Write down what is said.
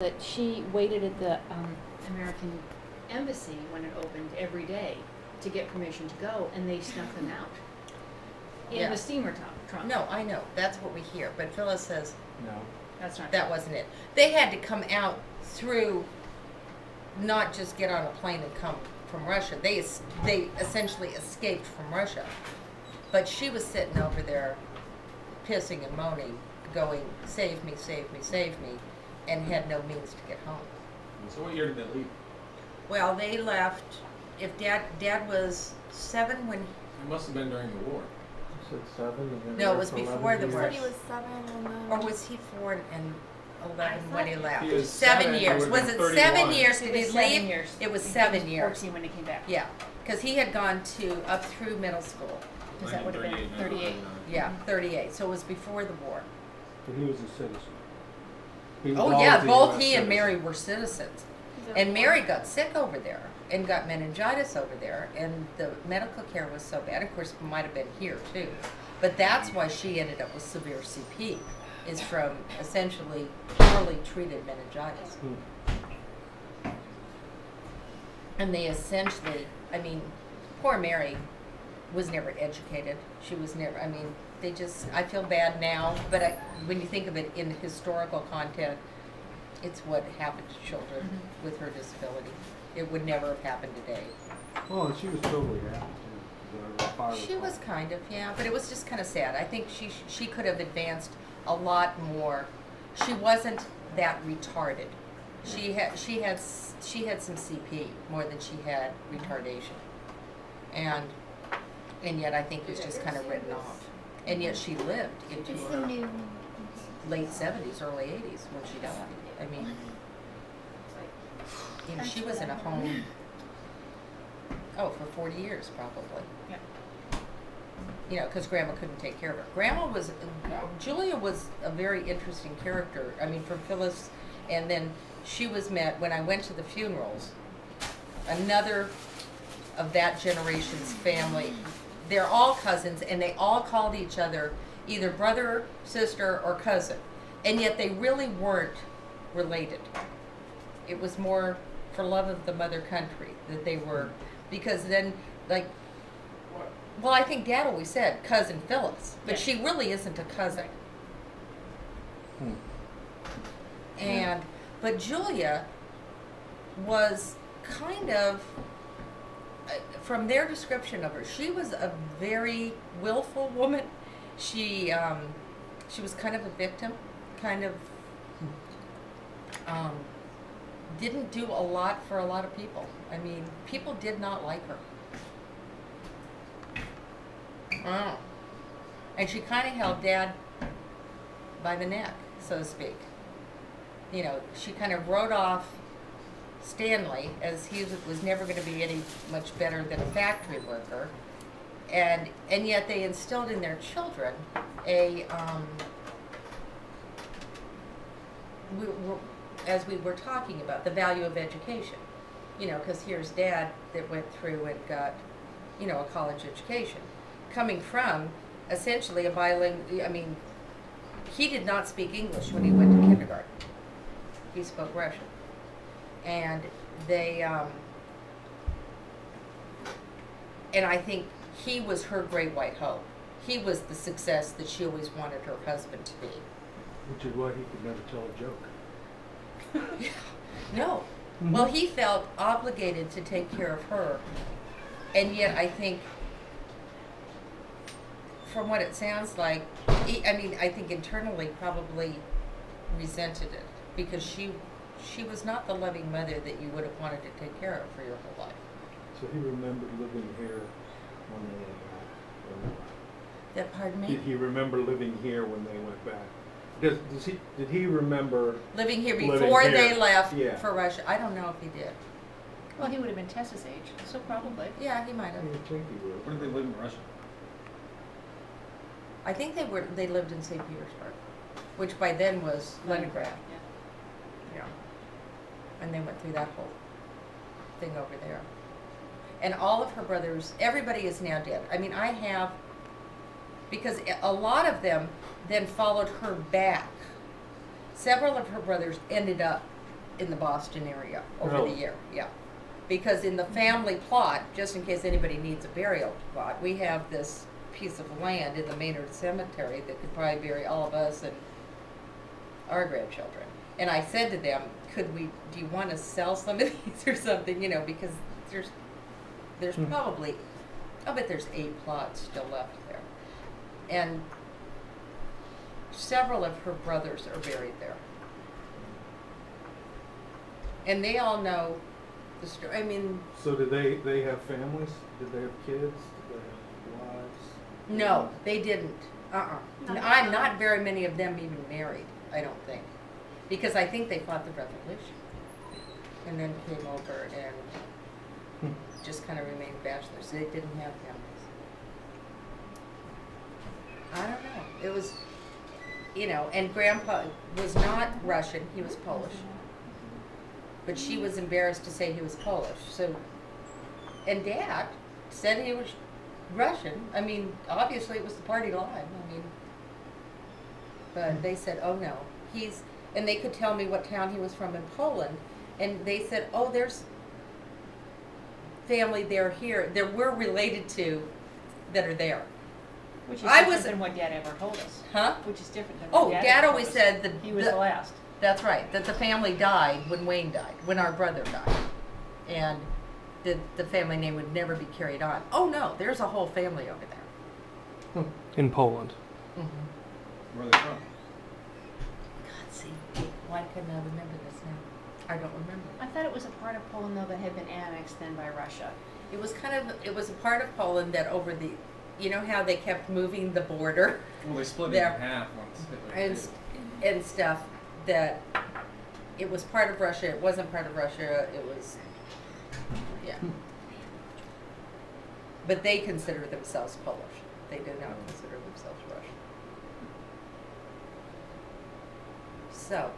that she waited at the American embassy when it opened every day to get permission to go, and they snuck them out in Yeah. the steamer trunk. No, I know. That's what we hear. But Phyllis says No. That's not that true. wasn't it. They had to come out through, not just get on a plane and come from Russia. They essentially escaped from Russia. But she was sitting over there pissing and moaning, going, save me, save me, save me, and had no means to get home. So what year did they leave? Well, they left, if Dad was 7 when, It must have been during the war. You said 7 and then No, it there was for before 11 the years? war. Said he was 7 and then. or was he 4 and 11 when he left? He was 7 7, he years. would've Was been it 31. 7 years? It Did was he 7 leave? years. It was And he 7 years. 14 when he came back. Yeah, because he had gone up through middle school. Because that would have been 38. Yeah, 38. So it was before the war. But he was a citizen. He was Oh always yeah, a both US he and citizen. Mary were citizens. He's And a- Mary got sick over there and got meningitis over there, and the medical care was so bad. Of course, it might have been here too, but that's why she ended up with severe CP, is from essentially poorly treated meningitis. Hmm. And they essentially, I mean, poor Mary was never educated. She was never, I mean, they just, I feel bad now, but when you think of it in historical content, it's what happened to children Mhm. with her disability. It would never have happened today. Well, and she was totally happy too. Whatever fire She was fought. kind of, yeah, but it was just kind of sad. I think she could have advanced a lot more. She wasn't that retarded. She had some CP more than she had retardation, and yet I think it was just kind of written off. And yet she lived into It's the her new. late 70s, early 80s when she died. I mean, you know, she was in a home, for 40 years probably. Yeah. You know, because Grandma couldn't take care of her. Julia was a very interesting character. I mean, from Phyllis, and then she was met when I went to the funerals. Another of that generation's family. They're all cousins, and they all called each other either brother, sister, or cousin. And yet they really weren't related. It was more for love of the mother country that they were, because then, like, well, I think Dad always said cousin Phyllis, but Yes. she really isn't a cousin. Hmm. And, but Julia was kind of, from their description of her, she was a very willful woman. She was kind of a victim, kind of didn't do a lot for a lot of people. I mean, people did not like her. And she kind of held Dad by the neck, so to speak. You know, she kind of wrote off Stanley as he was never going to be any much better than a factory worker, and yet they instilled in their children as we were talking about, the value of education. You know, because here's Dad that went through and got, you know, a college education, coming from essentially a bilingual. I mean, he did not speak English when he went to kindergarten. He spoke Russian. And they, and I think he was her great white hope. He was the success that she always wanted her husband to be. Which is why he could never tell a joke. No. Well, he felt obligated to take care of her. And yet I think, from what it sounds like, I think internally probably resented it, because she was not the loving mother that you would have wanted to take care of for your whole life. So he remembered living here when they went back. That, pardon me? Did he remember living here when they went back? Did he remember Living here living before here? they left Yeah. for Russia. I don't know if he did. Well, he would have been Tessa's age, so probably. Yeah, he might I have. would think he would. Where did they live in Russia? I think they lived in St. Petersburg, which by then was Leningrad. Yeah. Yeah. And they went through that whole thing over there. And all of her brothers, everybody is now dead. I mean, I have, because a lot of them then followed her back. Several of her brothers ended up in the Boston area over Really? the year, yeah. Because in the family plot, just in case anybody needs a burial plot, we have this piece of land in the Maynard Cemetery that could probably bury all of us and our grandchildren. And I said to them, do you want to sell some of these or something, you know, because there's probably, I bet there's 8 plots still left there. And several of her brothers are buried there. And they all know the story. I mean, So did they have families? Did they have kids? Did they have wives? no, they didn't. Not very many of them even married, I don't think. Because I think they fought the revolution. And then came over and just kind of remained bachelors. They didn't have families. I don't know. It was, you know, and Grandpa was not Russian, he was Polish. But she was embarrassed to say he was Polish. So, and Dad said he was Russian. I mean, obviously it was the party line. I mean, but they said, oh no, and they could tell me what town he was from in Poland. And they said, oh, there's family there here that we're related to that are there. Which is I different was- than what Dad ever told us. Huh? Which is different than Oh, what Dad ever always told us. said that He was the last. That's right, that the family died when Wayne died, when our brother died. And the family name would never be carried on. Oh no, there's a whole family over there. In Poland. Where are they from? God, see, why couldn't I remember this now? I don't remember. I thought it was a part of Poland though that had been annexed then by Russia. It was a part of Poland that over the, you know how they kept moving the border Well, they split it There. in half once Hitler and, did. and stuff, that it was part of Russia, it wasn't part of Russia, it was, yeah. But they consider themselves Polish. They do not consider themselves Russian. So,